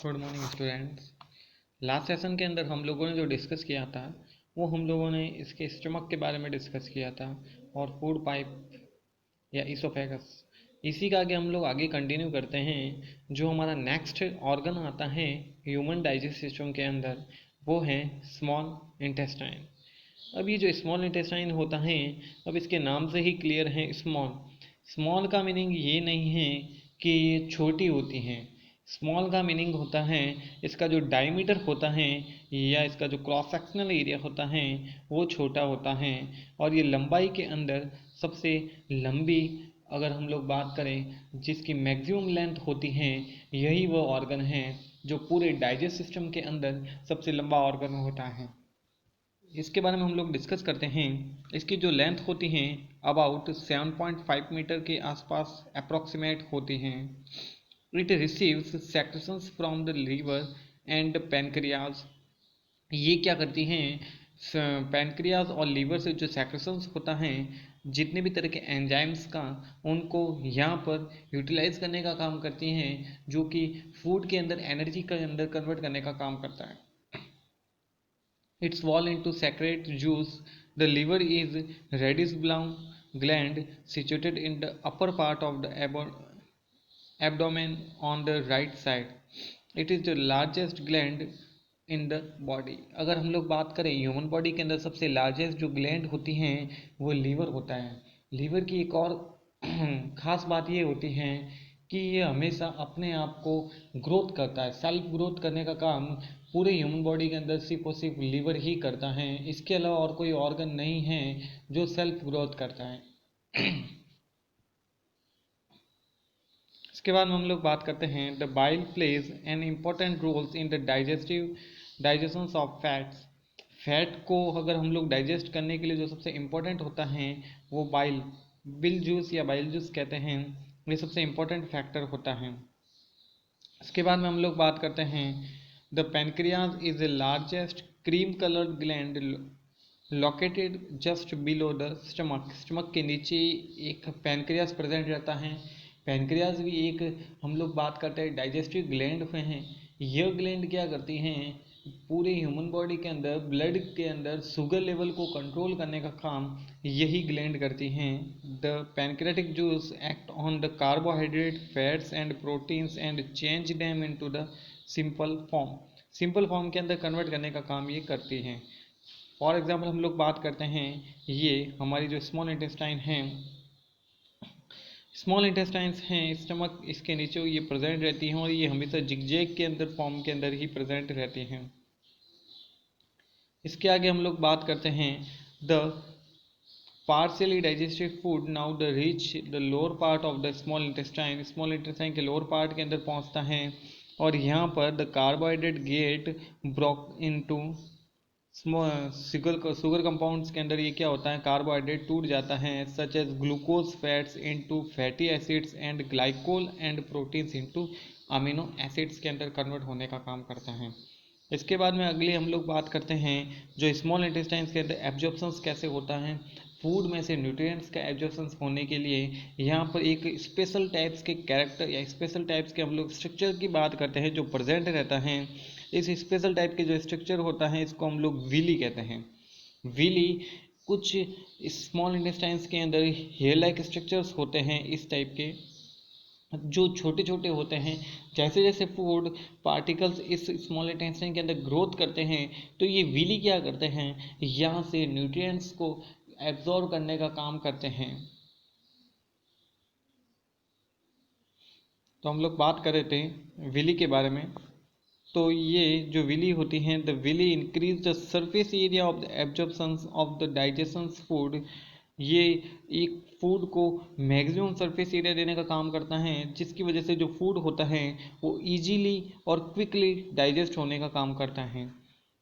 Good morning students. Last session के अंदर हम लोगों ने जो डिस्कस किया था वो हम लोगों ने इसके स्टमक के बारे में डिस्कस किया था और फूड पाइप या इसोफेगस। इसी का आगे हम लोग आगे कंटिन्यू करते हैं। जो हमारा नेक्स्ट ऑर्गन आता है ह्यूमन डाइजेस्ट सिस्टम के अंदर वो है स्मॉल इंटेस्टाइन। अब ये जो स्मॉल इंटेस्टाइन होता है, अब इसके नाम से ही क्लियर है स्मॉल। स्मॉल का मीनिंग ये नहीं है कि ये छोटी होती हैं। स्मॉल का मीनिंग होता है इसका जो डायमीटर होता है या इसका जो क्रॉस सेक्शनल एरिया होता है वो छोटा होता है। और ये लंबाई के अंदर सबसे लंबी अगर हम लोग बात करें जिसकी मैक्सिमम लेंथ होती है, यही वो ऑर्गन है जो पूरे डाइजेस्ट सिस्टम के अंदर सबसे लंबा ऑर्गन होता है। इसके बारे में हम लोग डिस्कस करते हैं। इसकी जो लेंथ होती है अबाउट 7.5 मीटर के आसपास अप्रॉक्सीमेट होती हैं। It receives secretions from the liver and pancreas. ये क्या करती हैं, पैनक्रियाज और लीवर से जो सेक्रेशंस होता है जितने भी तरह के एंजाइम्स का, उनको यहाँ पर यूटिलाइज करने का काम करती हैं, जो कि फूड के अंदर एनर्जी के अंदर कन्वर्ट करने का काम करता है। Its wall into secrete juice. The liver is reddish brown gland situated in the upper part of the abdomen on the right side. It is the largest gland in the body. अगर हम लोग बात करें human body के अंदर सबसे largest जो gland होती हैं वो लीवर होता है। लीवर की एक और खास बात ये होती है कि ये हमेशा अपने आप को ग्रोथ करता है। सेल्फ ग्रोथ करने का काम पूरे ह्यूमन बॉडी के अंदर सिर्फ और सिर्फ लीवर ही करता है। इसके अलावा और कोई ऑर्गन नहीं है जो सेल्फ ग्रोथ करता है। इसके बाद में हम लोग बात करते हैं the bile plays an important roles in the digestion of fats. Fat को अगर हम लोग डाइजेस्ट करने के लिए जो सबसे इम्पोर्टेंट होता है वो बिल जूस या बाइल जूस कहते हैं। ये सबसे इम्पोर्टेंट फैक्टर होता है। इसके बाद में हम लोग बात करते हैं the pancreas is the largest cream coloured gland located just below the stomach. Stomach के नीचे एक पैनक्रियाज प्रेजेंट रहता है। पैनक्रियाज भी एक हम लोग बात करते हैं डाइजेस्टिव ग्लैंड में हैं। यह ग्लैंड क्या करती हैं, पूरे ह्यूमन बॉडी के अंदर ब्लड के अंदर शुगर लेवल को कंट्रोल करने का काम यही ग्लैंड करती हैं। The pancreatic juice act on the carbohydrate fats and proteins and change them into the simple form. Simple form के अंदर कन्वर्ट करने का काम ये करती हैं। फॉर एग्जाम्पल हम लोग बात करते हैं, ये हमारी जो स्मॉल इंटेस्टाइन हैं, स्मॉल इंटेस्टाइन्स हैं स्टमक इसके नीचे ये प्रेजेंट रहती हैं और ये हमेशा जिगजैग के अंदर फॉर्म के अंदर ही प्रेजेंट रहती हैं। इसके आगे हम लोग बात करते हैं the partially digested food now the reach the lower part of the small intestine. Small intestine के लोअर पार्ट के अंदर पहुंचता है और यहाँ पर the carbohydrate get broke into sugar compounds के अंदर ये क्या होता है, कार्बोहाइड्रेट टूट जाता है such as glucose fats into fatty acids and glycol and proteins into amino acids के अंदर कन्वर्ट होने का काम करता है। इसके बाद में अगली हम लोग बात करते हैं जो स्मॉल इंटेस्टाइन्स के अंदर एब्जॉर्प्शंस कैसे होता है। फूड में से न्यूट्रिएंट्स का एब्जॉर्प्शंस होने के लिए यहाँ पर एक स्पेशल टाइप्स के कैरेक्टर या स्पेशल टाइप्स के हम लोग स्ट्रक्चर की बात करते हैं जो प्रेजेंट रहता है। इस स्पेशल टाइप के जो स्ट्रक्चर होता है इसको हम लोग विली कहते हैं। विली कुछ स्मॉल इंटेस्टाइन्स के अंदर हेयर लाइक स्ट्रक्चर्स होते हैं इस टाइप के, जो छोटे छोटे होते हैं। जैसे जैसे फूड पार्टिकल्स इस स्मॉल इंटेस्टाइन के अंदर ग्रोथ करते हैं तो ये विली क्या करते हैं, यहाँ से न्यूट्रिएंट्स को एब्जॉर्ब करने का काम करते हैं। तो हम लोग बात कर रहे थे विली के बारे में। तो ये जो विली होती हैं, the villi increase the surface area of the absorption of the digestion food. ये एक फूड को मैक्सिमम सरफेस एरिया देने का काम करता है जिसकी वजह से जो फूड होता है वो इजीली और क्विकली डाइजेस्ट होने का काम करता है।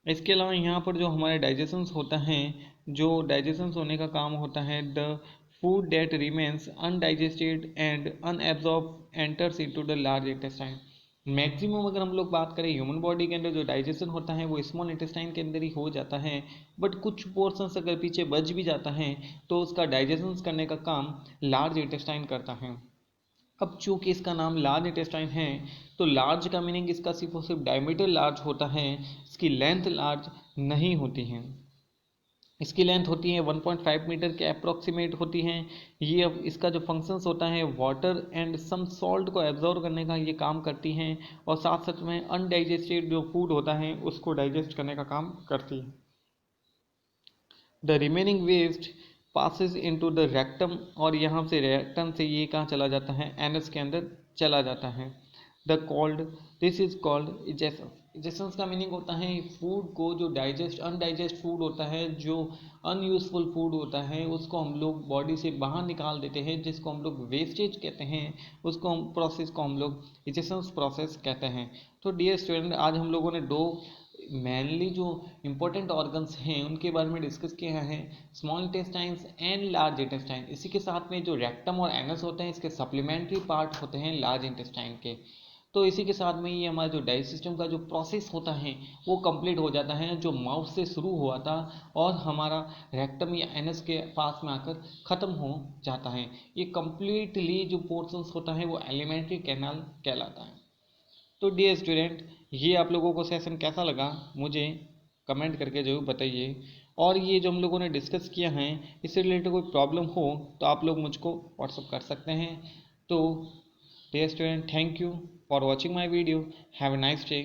इसके अलावा यहाँ पर जो हमारे डाइजेशन होता है, जो डाइजेशन होने का काम होता है, the food that remains undigested and unabsorb enters into the large intestine. Maximum अगर हम लोग बात करें ह्यूमन बॉडी के अंदर जो डाइजेशन होता है वो स्मॉल इंटेस्टाइन के अंदर ही हो जाता है, बट कुछ पोर्शंस अगर पीछे बच भी जाता है तो उसका डाइजेशन करने का काम लार्ज इंटेस्टाइन करता है। अब चूंकि इसका नाम लार्ज इंटेस्टाइन है, तो लार्ज का मीनिंग इसका सिर्फ और सिर्फ डायमीटर लार्ज होता है, इसकी लेंथ लार्ज नहीं होती है। इसकी लेंथ होती है 1.5 मीटर के अप्रोक्सीमेट होती हैं। ये अब इसका जो फंक्शंस होता है वाटर एंड सम सॉल्ट को एब्जॉर्ब करने का ये काम करती हैं, और साथ साथ में अनडाइजेस्टेड जो फूड होता है उसको डाइजेस्ट करने का काम करती है। The remaining waste passes into the rectum, और यहाँ से रेक्टम से ये कहाँ चला जाता है, एनस के अंदर चला जाता है। The called this is called ization. Izations का मीनिंग होता है फूड को जो डाइजेस्ट अनडाइजेस्ट फूड होता है, जो अनयूजफुल फूड होता है, उसको हम लोग बॉडी से बाहर निकाल देते हैं, जिसको हम लोग वेस्टेज कहते हैं। उसको हम प्रोसेस को हम लोग इजेशंस प्रोसेस कहते हैं। तो डियर स्टूडेंट, आज हम लोगों ने दो मेनली जो इम्पोर्टेंट ऑर्गन्स हैं उनके बारे में डिस्कस किया है, small intestines and large intestine. इसी के साथ में जो रेक्टम और एनस होते हैं इसके सप्लीमेंट्री पार्ट होते हैं लार्ज इंटेस्टाइन के। तो इसी के साथ में ये हमारा जो डाइजेस्ट सिस्टम का जो प्रोसेस होता है वो कंप्लीट हो जाता है, जो माउथ से शुरू हुआ था और हमारा रेक्टम या एनस के पास में आकर ख़त्म हो जाता है। ये कम्प्लीटली जो पोर्शंस होता है वो एलिमेंट्री कैनाल कहलाता है। तो डियर स्टूडेंट, ये आप लोगों को सेशन कैसा लगा मुझे कमेंट करके ज़रूर बताइए, और ये जो हम लोगों ने डिस्कस किया है इससे रिलेटेड कोई प्रॉब्लम हो तो आप लोग मुझको व्हाट्सअप कर सकते हैं। तो dear student, thank you for watching my video. Have a nice day.